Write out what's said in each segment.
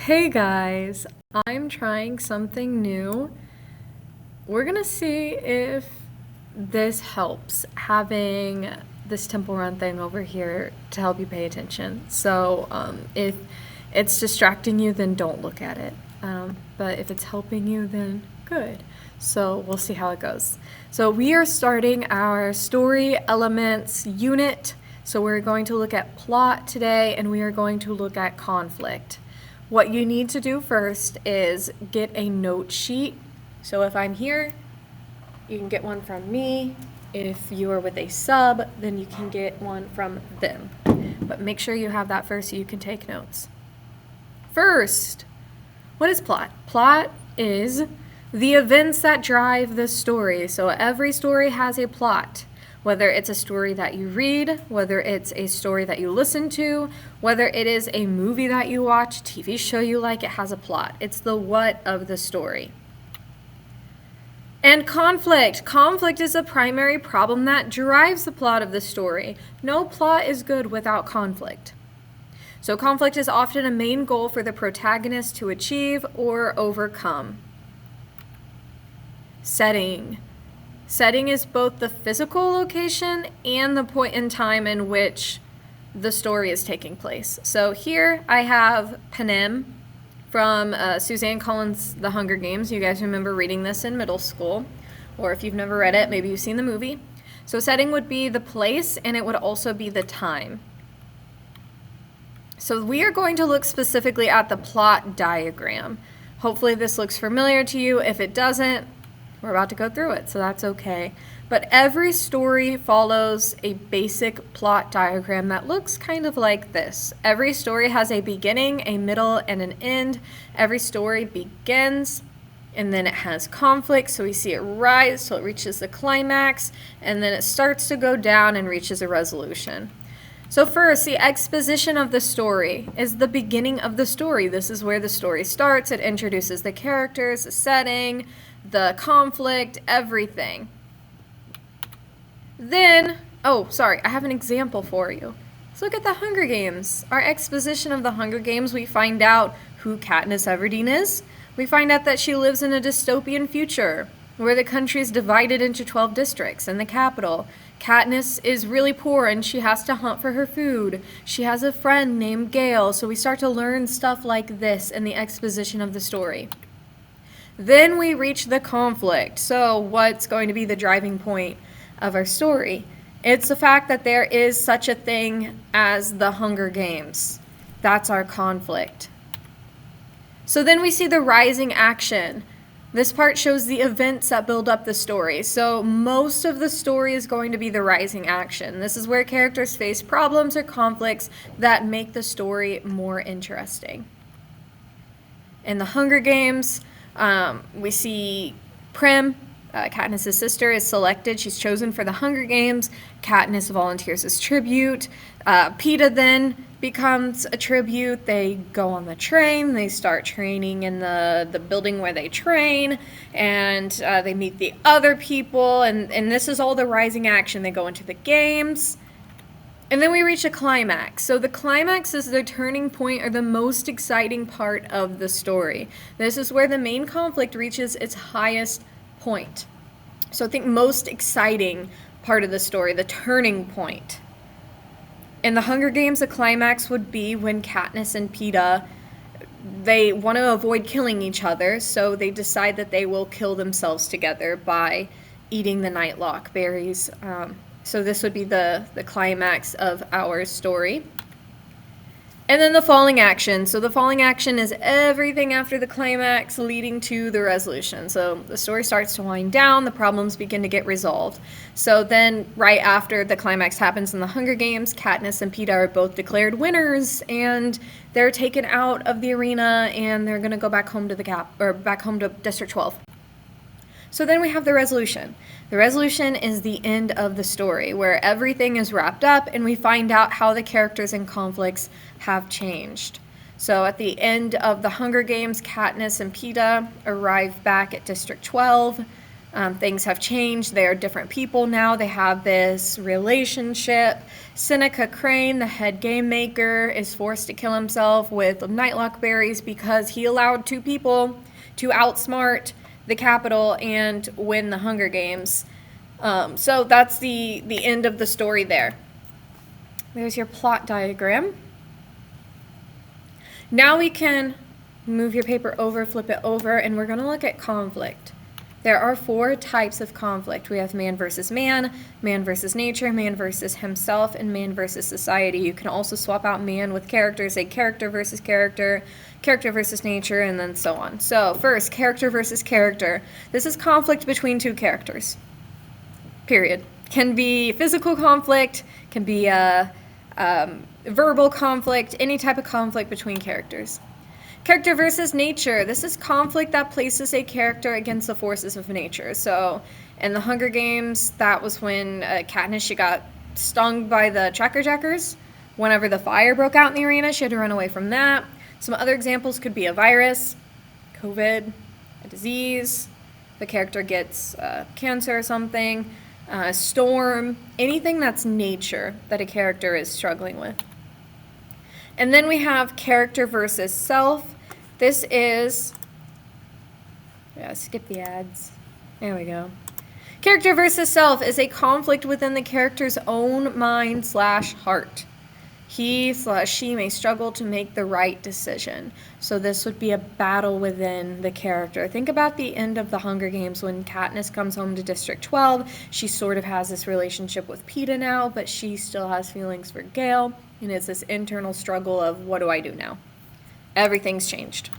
Hey guys, I'm trying something new. We're gonna see if this helps, having this Temple Run thing over here to help you pay attention. If it's distracting you, then don't look at it. But if it's helping you, then good. So we'll see how it goes. So we are starting our story elements unit. So we're going to look at plot today, and we are going to look at conflict. What you need to do first is get a note sheet. So if I'm here, you can get one from me. If you are with a sub, then you can get one from them. But make sure you have that first so you can take notes. First, what is plot? Plot is the events that drive the story. So every story has a plot. Whether it's a story that you read, whether it's a story that you listen to, whether it is a movie that you watch, TV show you like, it has a plot. It's the what of the story. And conflict. Conflict is a primary problem that drives the plot of the story. No plot is good without conflict. So conflict is often a main goal for the protagonist to achieve or overcome. Setting. Setting is both the physical location and the point in time in which the story is taking place. So here I have Panem from Suzanne Collins' The Hunger Games. You guys remember reading this in middle school, or if you've never read it, maybe you've seen the movie. So setting would be the place, and it would also be the time. So we are going to look specifically at the plot diagram. Hopefully this looks familiar to you. If it doesn't, we're about to go through it, so that's okay. But every story follows a basic plot diagram that looks kind of like this. Every story has a beginning, a middle, and an end. Every story begins, and then it has conflict, so we see it rise till it reaches the climax, and then it starts to go down and reaches a resolution. So first, the exposition of the story is the beginning of the story. This is where the story starts. It introduces the characters, the setting, the conflict, everything. Then, I have an example for you. Let's look at the Hunger Games. Our exposition of the Hunger Games, we find out who Katniss Everdeen is. We find out that she lives in a dystopian future where the country is divided into 12 districts and the capital. Katniss is really poor and she has to hunt for her food. She has a friend named Gale, so we start to learn stuff like this in the exposition of the story. Then we reach the conflict. So what's going to be the driving point of our story? It's the fact that there is such a thing as the Hunger Games. That's our conflict. So then we see the rising action. This part shows the events that build up the story. So most of the story is going to be the rising action. This is where characters face problems or conflicts that make the story more interesting. In the Hunger Games, we see Prim, Katniss' sister, is selected. She's chosen for the Hunger Games. Katniss volunteers as tribute. Peeta then becomes a tribute. They go on the train. They start training in the building where they train. And they meet the other people. And this is all the rising action. They go into the games. And then we reach a climax. So the climax is the turning point or the most exciting part of the story. This is where the main conflict reaches its highest point. So I think most exciting part of the story, the turning point. In the Hunger Games, the climax would be when Katniss and Peeta, they want to avoid killing each other, so they decide that they will kill themselves together by eating the Nightlock berries. So this would be the climax of our story. And then the falling action. So the falling action is everything after the climax leading to the resolution. So the story starts to wind down, the problems begin to get resolved. So then right after the climax happens in the Hunger Games, Katniss and Peeta are both declared winners and they're taken out of the arena and they're going to go back home to back home to District 12. So then we have the resolution. The resolution is the end of the story, where everything is wrapped up and we find out how the characters and conflicts have changed. So at the end of the Hunger Games, Katniss and Peeta arrive back at District 12. Things have changed. They are different people now. They have this relationship. Seneca Crane, the head game maker, is forced to kill himself with nightlock berries because he allowed two people to outsmart the Capitol and win the Hunger Games. So that's the end of the story there. There's your plot diagram. Now we can move your paper over, flip it over, and we're going to look at conflict. There are 4 types of conflict. We have man versus man versus nature, man versus himself, and man versus society. You can also swap out man with character, say character versus character, character versus nature, and then so on. So first, character versus character. This is conflict between 2 characters. Period. Can be physical conflict, can be verbal conflict, any type of conflict between characters. Character versus nature. This is conflict that places a character against the forces of nature. So in the Hunger Games, that was when Katniss, she got stung by the Tracker Jackers. Whenever the fire broke out in the arena, she had to run away from that. Some other examples could be a virus, COVID, a disease, the character gets cancer or something, a storm, anything that's nature that a character is struggling with. And then we have character versus self. This is, skip the ads. There we go. Character versus self is a conflict within the character's own mind/heart. He/she may struggle to make the right decision. So this would be a battle within the character. Think about the end of the Hunger Games when Katniss comes home to District 12. She sort of has this relationship with Peeta now, but she still has feelings for Gale. And it's this internal struggle of, what do I do now? Everything's changed.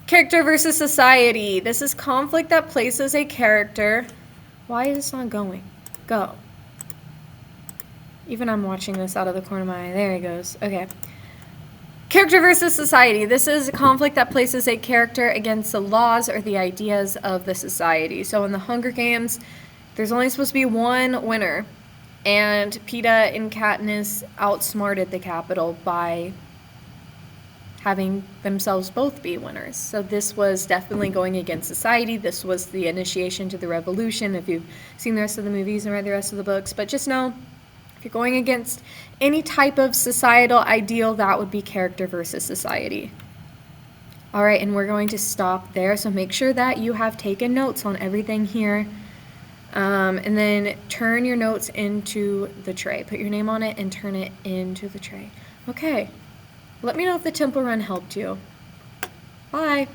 Character versus society. This is conflict that places a character. Why is this not going? Go. Even I'm watching this out of the corner of my eye. There it goes. Okay. Character versus society. This is a conflict that places a character against the laws or the ideas of the society. So in the Hunger Games, there's only supposed to be one winner. And Peeta and Katniss outsmarted the Capitol by having themselves both be winners. So this was definitely going against society. This was the initiation to the revolution, if you've seen the rest of the movies and read the rest of the books. But just know, if you're going against any type of societal ideal, that would be character versus society. All right, and we're going to stop there. So make sure that you have taken notes on everything here. And then turn your notes into the tray. Put your name on it and turn it into the tray. Okay. Let me know if the Temple Run helped you. Bye.